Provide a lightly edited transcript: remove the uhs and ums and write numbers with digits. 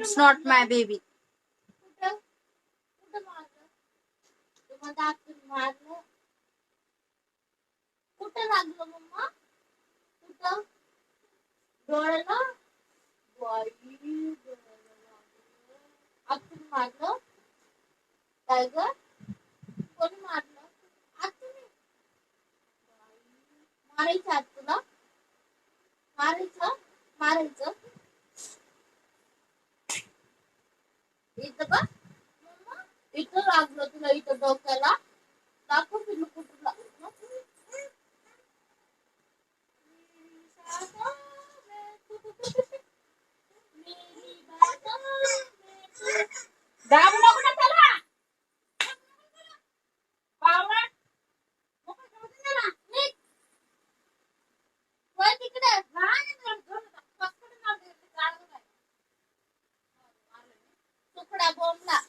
It's not my baby. कुठं लागलं mamma? कुठं? डोळ्याला? आपण मारलं? काय ग? कोणी मारलं? आतून मारायचं आत तुला? मारायचं? मारायचं? इथं का? इथं लागलं तुला इथं डोक्याला? दाखव पिल्लू कुठं लागलं? दाबू नको ना त्याला. बावळट. नको जाऊ दे त्याला. निघ. वळ तिकडे. लहान आहे जरा. पकडून लावते. तुकडा बोंबला.